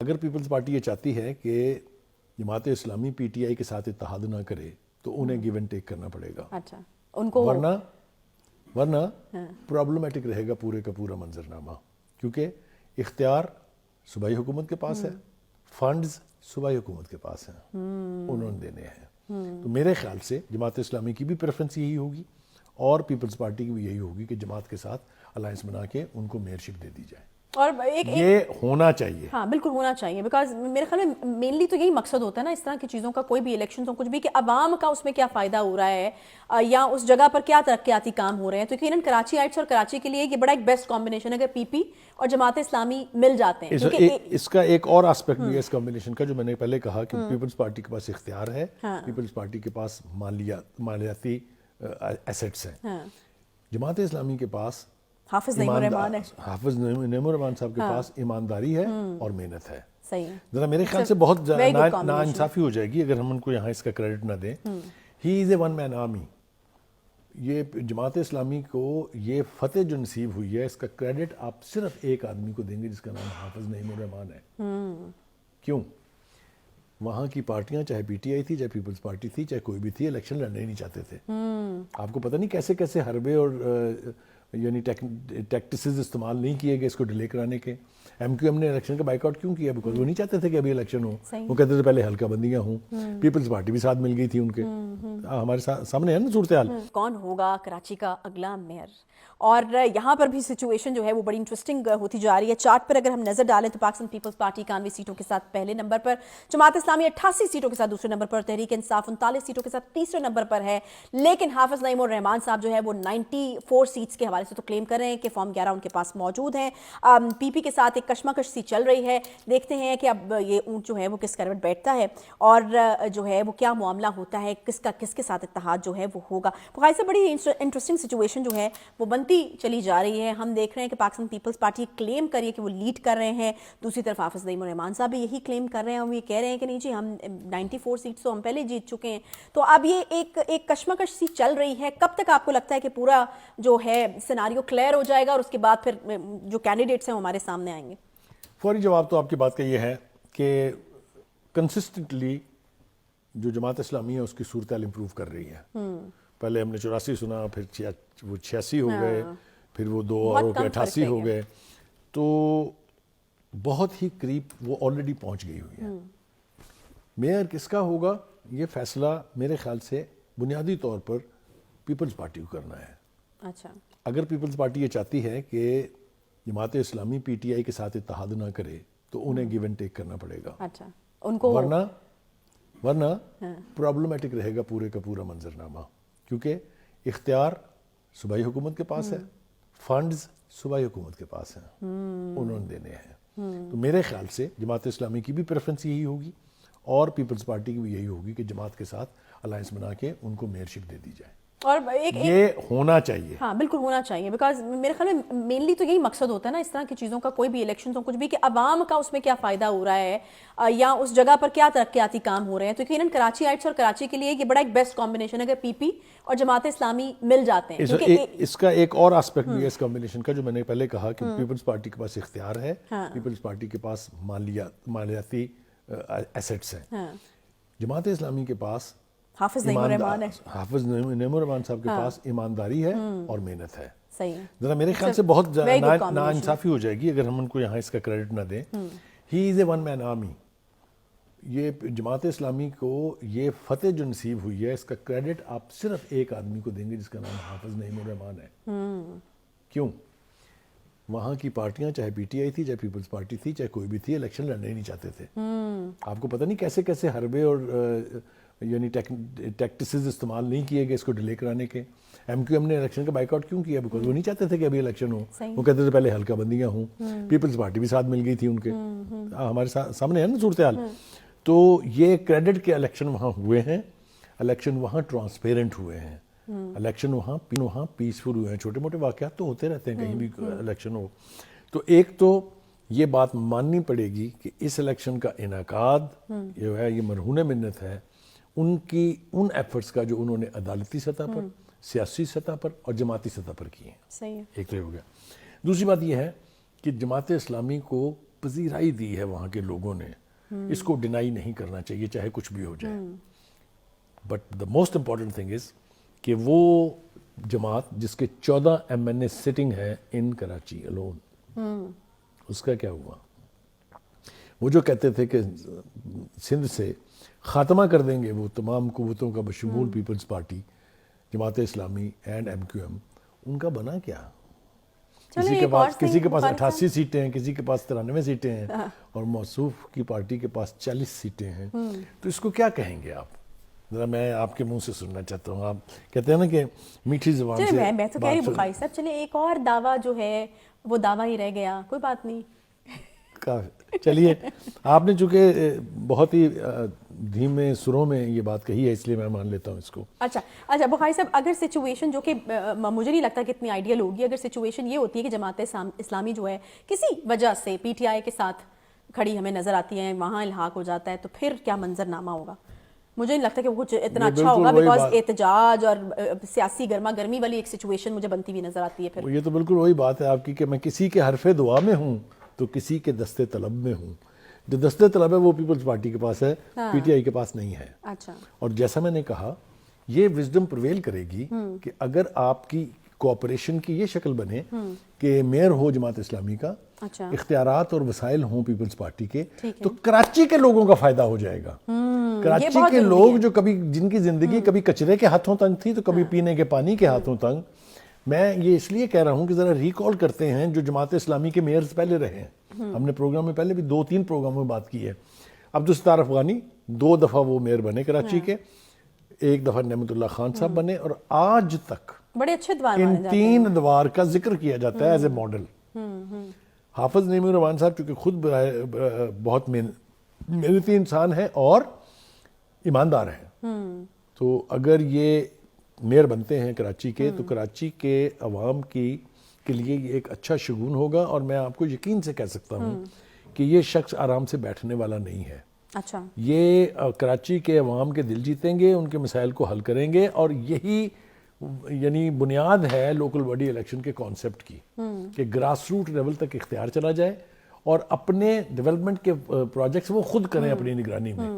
اگر Peoples party یہ چاہتی ہے کہ Jamaat Islami P T I کے ساتھ اتحاد نہ کرے تو انہیں گیو اینڈ ٹیک کرنا پڑے گا. اچھا ان کو ورنہ پرابلمٹک رہے گا پورے کا پورا منظرنامہ, کیونکہ اختیار صوبائی حکومت کے پاس ہے, فنڈز صوبائی حکومت کے پاس ہیں, انہوں نے دینے ہیں. تو میرے خیال سے جماعت اسلامی کی بھی پریفرنس یہی ہوگی اور پیپلز پارٹی کی بھی یہی ہوگی کہ جماعت کے ساتھ الائنس بنا کے ان کو میئرشپ دے دی جائے. اور یہ ہونا چاہیے. ہاں بالکل ہونا چاہیے, بیکاز میرے خیال میں مینلی تو یہی مقصد ہوتا ہے نا اس طرح کی چیزوں کا, کوئی بھی الیکشن ہو کچھ بھی, کہ عوام کا اس میں کیا فائدہ ہو رہا ہے یا اس جگہ پر کیا ترقیاتی کام ہو رہے ہیں. تو یقیناً کراچی آئٹس اور کراچی کے لیے یہ بڑا ایک بیسٹ کمبینیشن ہے اگر پی پی اور جماعت اسلامی مل جاتے ہیں. اس کا ایک اور آسپیکٹ بھی ہے اس کمبینیشن کا, جو میں نے پہلے کہا کہ پیپلز پارٹی کے پاس اختیار ہے, پیپلز پارٹی کے پاس مالیاتی ایسٹس ہیں. جماعت اسلامی کے پاس حافظ نعیم الرحمان ہے, حافظ نعیم الرحمان صاحب کے پاس ایمانداری ہے اور محنت ہے. صحیح ہے, ذرا میرے خیال سے بہت ناانصافی ہو جائے گی اگر ہم ان کو یہاں اس کا کریڈٹ نہ دیں. ہی از اے ون مین آرمی. یہ جماعت اسلامی کو یہ فتح جو نصیب ہوئی ہے اس کا کریڈٹ آپ صرف ایک آدمی کو دیں گے جس کا نام حافظ نعیم الرحمان ہے. کیوں؟ وہاں کی پارٹیاں چاہے پی ٹی آئی تھی, چاہے پیپلز پارٹی تھی, چاہے کوئی بھی تھی, الیکشن لڑنے ہی نہیں چاہتے تھے. آپ کو پتہ نہیں کیسے کیسے حربے اور یعنی ٹیکٹسز استعمال نہیں کیے گئے اس کو ڈیلے کرانے کے. ایم کیو ایم نے الیکشن کا بائیک آؤٹ کیوں کیا؟ بیکاز وہ نہیں چاہتے تھے کہ ابھی الیکشن ہو. وہ کہتے تھے پہلے حلقہ بندیاں ہوں. پیپلز پارٹی بھی ساتھ مل گئی تھی ان کے. ہمارے سامنے ہے نا صورتحال. کون ہوگا کراچی کا اگلا میئر, اور یہاں پر بھی سچویشن جو ہے وہ بڑی انٹرسٹنگ ہوتی جا رہی ہے. چارٹ پر اگر ہم نظر ڈالیں تو پاکستان پیپلز پارٹی 91 سیٹوں کے ساتھ پہلے نمبر پر, جماعت اسلامی 88 سیٹوں کے ساتھ دوسرے نمبر پر, تحریک انصاف 39 سیٹوں کے ساتھ تیسرے نمبر پر ہے. لیکن حافظ نعیم الرحمان صاحب جو ہے وہ 94 سیٹس کے حوالے سے تو کلیم کر رہے ہیں کہ فارم 11 ان کے پاس موجود ہیں. پی پی کے ساتھ ایک کشمکش سی چل رہی ہے. دیکھتے ہیں کہ اب یہ اونٹ جو ہے وہ کس کروٹ بیٹھتا ہے اور جو ہے وہ کیا معاملہ ہوتا ہے, کس کے ساتھ اتحاد جو ہے وہ ہوگا. بغیر سے بڑی انٹرسٹنگ سچویشن جو ہے وہ بنتی چلی جا رہی ہے. ہم دیکھ رہے ہیں کہ پاکستان پیپلز پارٹی کلیم کر رہی ہے کہ وہ لیڈ کر رہے ہیں, دوسری طرف حافظ نعیم الرحمان صاحب بھی یہی کلیم کر رہے ہیں. وہ یہ کہہ رہے ہیں کہ نہیں جی ہم 94 سیٹس تو ہم پہلے جیت چکے ہیں. تو اب یہ ایک کشمکش سی چل رہی ہے. کب تک آپ کو لگتا ہے کہ پورا جو ہے سیناریو کلیئر ہو جائے گا اور اس کے بعد پھر جو کینڈیڈیٹس ہیں وہ ہمارے سامنے آئیں گے؟ فوری جواب تو آپ کی بات کا یہ ہے کہ کنسسٹنٹلی جو جماعت اسلامی ہے اس کی صورتحال امپروو کر رہی ہے. پہلے ہم نے 84 سنا, پھر وہ 86 ہو گئے, پھر وہ 2 اور ہو کے 88 ہو گئے. تو بہت ہی قریب وہ آلریڈی پہنچ گئی ہوئی ہے. میئر کس کا ہوگا یہ فیصلہ میرے خیال سے بنیادی طور پر پیپلز پارٹی کو کرنا ہے. اچھا اگر پیپلز پارٹی یہ چاہتی ہے کہ Jamaat Islami P T I کے ساتھ اتحاد نہ کرے تو انہیں گیو اینڈ ٹیک کرنا پڑے گا. اچھا ان کو ورنہ پرابلمٹک رہے گا پورے کا پورا منظرنامہ, کیونکہ اختیار صوبائی حکومت کے پاس ہے, فنڈز صوبائی حکومت کے پاس ہیں, انہوں نے دینے ہیں. تو میرے خیال سے جماعت اسلامی کی بھی پریفرنس یہی ہوگی اور پیپلز پارٹی کی بھی یہی ہوگی کہ جماعت کے ساتھ الائنس بنا کے ان کو میئرشپ دے دی جائے. اور یہ ہونا چاہیے. ہاں بالکل ہونا چاہیے, بیکاز میرے خیال میں مینلی تو یہی مقصد ہوتا ہے نا اس طرح کی چیزوں کا, کوئی بھی الیکشن ہو کچھ بھی, کہ عوام کا اس میں کیا فائدہ ہو رہا ہے یا اس جگہ پر کیا ترقیاتی کام ہو رہے ہیں. تو یقیناً کراچی آئٹس اور کراچی کے لیے یہ بڑا ایک بیسٹ کمبینیشن ہے اگر پی پی اور جماعت اسلامی مل جاتے ہیں. اس کا ایک اور آسپیکٹ بھی ہے اس کمبینیشن کا, جو میں نے پہلے کہا کہ پیپلز پارٹی کے پاس اختیار ہے, پیپلز پارٹی کے پاس مالیاتی ایسٹس ہیں. جماعت اسلامی کے پاس حافظ نعیم الرحمان ہے, حافظ نعیم الرحمان صاحب کے پاس ایمانداری ہے اور محنت ہے. صحیح ہے, ذرا میرے خیال سے بہت ناانصافی ہو جائے گی اگر ہم ان کو یہاں اس کا کریڈٹ نہ دیں. ہی از اے ون مین آرمی. یہ جماعت اسلامی کو یہ فتح جو نصیب ہوئی ہے اس کا کریڈٹ آپ صرف ایک آدمی کو دیں گے جس کا نام حافظ نعیم الرحمان ہے. کیوں؟ وہاں کی پارٹیاں چاہے پی ٹی آئی تھی, چاہے پیپلز پارٹی تھی, چاہے کوئی بھی تھی, الیکشن لڑنے ہی نہیں چاہتے تھے. آپ کو پتہ نہیں کیسے کیسے حربے اور یعنی ٹیکٹسز استعمال نہیں کیے گئے اس کو ڈیلے کرانے کے. ایم کیو ایم نے الیکشن کا بائیک آؤٹ کیوں کیا؟ بیکاز وہ نہیں چاہتے تھے کہ ابھی الیکشن ہو. وہ کہتے تھے پہلے حلقہ بندیاں ہوں. پیپلز پارٹی بھی ساتھ مل گئی تھی ان کے. ہمارے سامنے ہے نا صورتحال. تو یہ کریڈٹ کے الیکشن وہاں ہوئے ہیں, الیکشن وہاں ٹرانسپیرنٹ ہوئے ہیں, الیکشن وہاں پیسفل ہوئے ہیں. چھوٹے موٹے واقعات تو ہوتے رہتے ہیں کہیں بھی الیکشن ہو. تو ایک تو یہ بات ماننی پڑے گی کہ اس الیکشن کا انعقاد جو ہے یہ مرہون منت ہے ان ایفرٹس کا جو انہوں نے عدالتی سطح پر, سیاسی سطح پر اور جماعتی سطح پر کیے ہیں. صحیح ہے. ایک تو یہ ہو گیا. دوسری بات یہ ہے کہ جماعت اسلامی کو پذیرائی دی ہے وہاں کے لوگوں نے, اس کو ڈینائی نہیں کرنا چاہیے چاہے کچھ بھی ہو جائے. But the most important thing is کہ وہ جماعت جس کے 14 MNA سٹنگ ہے ان کراچی الون, اس کا کیا ہوا؟ وہ جو کہتے تھے کہ سندھ سے خاتمہ کر دیں گے وہ تمام قوتوں کا بشمول Peoples party, Jamaat Islami and MQM, ان کا بنا کیا؟ کسی کے پاس 88 سیٹیں ہیں, کسی کے پاس 93 سیٹیں ہیں, اور موصوف کی پارٹی کے پاس 40 سیٹیں ہیں. تو اس کو کیا کہیں گے آپ؟ ذرا میں آپ کے منہ سے سننا چاہتا ہوں. آپ کہتے ہیں نا کہ میٹھی زبان سے. میں تو کہہ رہی بخاری صاحب, چلے ایک اور دعویٰ جو ہے وہ دعویٰ ہی رہ گیا, کوئی بات نہیں. چلیے, آپ نے چونکہ بہت ہی دھیمے سروں میں یہ بات کہی ہے اس لیے میں مان لیتا ہوں اس کو. اچھا بخاری صاحب, اگر سچویشن جو کہ مجھے نہیں لگتا کہ اتنی آئیڈیل ہوگی, اگر سچویشن یہ ہوتی ہے کہ جماعت اسلامی جو ہے کسی وجہ سے PTI کے ساتھ کھڑی ہمیں نظر آتی ہے, وہاں الحاق ہو جاتا ہے, تو پھر کیا منظر نامہ ہوگا؟ مجھے نہیں لگتا کہ وہ کچھ اتنا اچھا ہوگا, بیکاز احتجاج اور سیاسی گرما گرمی والی ایک سچویشن مجھے بنتی ہوئی نظر آتی ہے. پھر یہ تو بالکل وہی بات ہے آپ کی کہ میں کسی کے حرف دعا میں ہوں تو کسی کے دستے طلب میں ہوں. جو دستے طلب ہے وہ پیپلز پارٹی کے پاس ہے, PTI کے پاس نہیں ہے. اچھا, اور جیسا میں نے کہا, یہ وزڈم پرویل کرے گی کہ اگر آپ کی کوآپریشن کی یہ شکل بنے کہ میئر ہو جماعت اسلامی کا, اختیارات اور وسائل ہوں پیپلز پارٹی کے, تو کراچی کے لوگوں کا فائدہ ہو جائے گا. کراچی کے لوگ جو کبھی جن کی زندگی کبھی کچرے کے ہاتھوں تنگ تھی تو کبھی پینے کے پانی کے ہاتھوں تنگ, میں یہ اس لیے کہہ رہا ہوں کہ ذرا ریکال کرتے ہیں جو جماعت اسلامی کے میئرز پہلے رہے ہیں. ہم نے پروگرام میں پہلے بھی 2-3 پروگراموں میں بات کی ہے. عبدالستار افغانی 2 دفعہ وہ میئر بنے کراچی کے, 1 دفعہ نعمت اللہ خان صاحب بنے, اور آج تک بڑے اچھے ادوار ان 3 ادوار کا ذکر کیا جاتا ہے ایز اے ماڈل. حافظ نعیم الرحمان صاحب چونکہ خود بہت محنتی انسان ہیں اور ایماندار ہیں, تو اگر یہ میئر بنتے ہیں کراچی کے, تو کراچی کے عوام کے لیے یہ ایک اچھا شگون ہوگا. اور میں آپ کو یقین سے کہہ سکتا ہوں کہ یہ شخص آرام سے بیٹھنے والا نہیں ہے. اچھا, یہ کراچی کے عوام کے دل جیتیں گے, ان کے مسائل کو حل کریں گے, اور یہی یعنی بنیاد ہے لوکل باڈی الیکشن کے کانسیپٹ کی, کہ گراس روٹ لیول تک اختیار چلا جائے اور اپنے ڈیولپمنٹ کے پروجیکٹس وہ خود کریں اپنی نگرانی میں.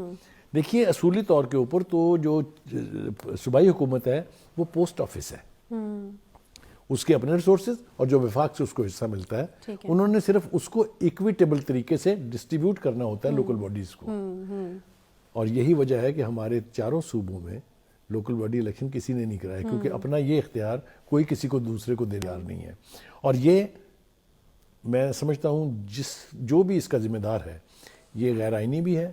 دیکھیے, اصولی طور کے اوپر تو جو صوبائی حکومت ہے وہ پوسٹ آفس ہے, اس کے اپنے ریسورسز اور جو وفاق سے اس کو حصہ ملتا ہے, انہوں نے صرف اس کو ایکویٹیبل طریقے سے ڈسٹریبیوٹ کرنا ہوتا ہے لوکل باڈیز کو. اور یہی وجہ ہے کہ ہمارے 4 صوبوں میں لوکل باڈی الیکشن کسی نے نہیں کرایا, کیونکہ اپنا یہ اختیار کوئی کسی کو دوسرے کو دینے والا نہیں ہے. اور یہ میں سمجھتا ہوں جو بھی اس کا ذمہ دار ہے, یہ غیر آئینی بھی ہے,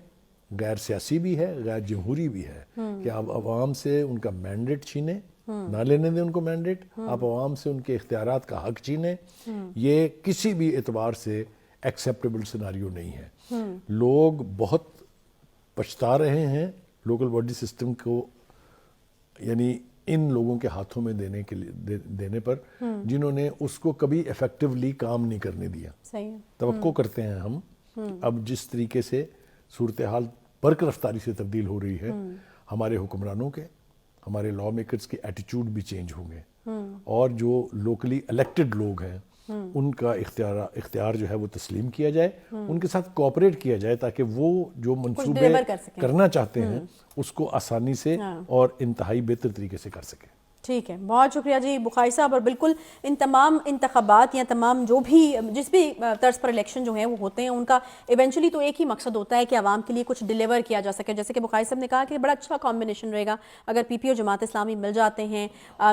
غیر سیاسی بھی ہے, غیر جمہوری بھی ہے, کہ آپ عوام سے ان کا مینڈیٹ چھینیں, نہ لینے دیں ان کو مینڈیٹ, آپ عوام سے ان کے اختیارات کا حق چھینیں. یہ کسی بھی اعتبار سے ایکسیپٹیبل سیناریو نہیں ہے. لوگ بہت پچھتا رہے ہیں لوکل باڈی سسٹم کو یعنی ان لوگوں کے ہاتھوں میں دینے پر جنہوں نے اس کو کبھی ایفیکٹولی کام نہیں کرنے دیا. توقع کرتے ہیں ہم اب جس طریقے سے صورتحال برق رفتاری سے تبدیل ہو رہی ہے, ہمارے حکمرانوں کے, ہمارے لا میکرز کے ایٹیچیوڈ بھی چینج ہوں گے, اور جو لوکلی الیکٹڈ لوگ ہیں ان کا اختیار جو ہے وہ تسلیم کیا جائے, ان کے ساتھ کوآپریٹ کیا جائے, تاکہ وہ جو منصوبے کرنا چاہتے ہیں اس کو آسانی سے اور انتہائی بہتر طریقے سے کر سکیں. ٹھیک ہے, بہت شکریہ جی بخاری صاحب. اور بالکل ان تمام انتخابات یا تمام جو بھی جس بھی طرز پر الیکشن جو ہیں وہ ہوتے ہیں, ان کا ایونچولی تو ایک ہی مقصد ہوتا ہے کہ عوام کے لیے کچھ ڈیلیور کیا جا سکے. جیسے کہ بخاری صاحب نے کہا کہ بڑا اچھا کمبینیشن رہے گا اگر PPO اور جماعت اسلامی مل جاتے ہیں.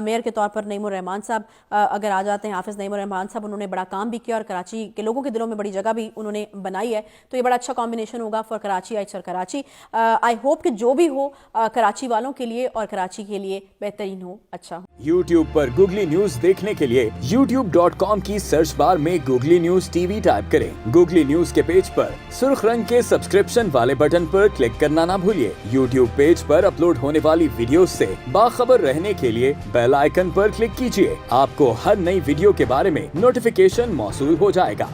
میئر کے طور پر نعیم الرحمان صاحب اگر آ جاتے ہیں, حافظ نعیم الرحمان صاحب, انہوں نے بڑا کام بھی کیا اور کراچی کے لوگوں کے دلوں میں بڑی جگہ بھی انہوں نے بنائی ہے, تو یہ بڑا اچھا کمبینیشن ہوگا فار کراچی آئٹس اور کراچی. آئی ہوپ کہ جو بھی ہو کراچی والوں کے لیے اور کراچی کے لیے بہترین ہو, اچھا ہو. YouTube پر گوگلی نیوز دیکھنے کے لیے youtube.com کی سرچ بار میں گوگلی نیوز TV ٹائپ کریں. گوگلی نیوز کے پیج پر سرخ رنگ کے سبسکرپشن والے بٹن پر کلک کرنا نہ بھولیے. YouTube پیج پر اپلوڈ ہونے والی ویڈیوز سے باخبر رہنے کے لیے بیل آئیکن پر کلک کیجیے. آپ کو ہر نئی ویڈیو کے بارے میں نوٹیفیکیشن موصول ہو جائے گا.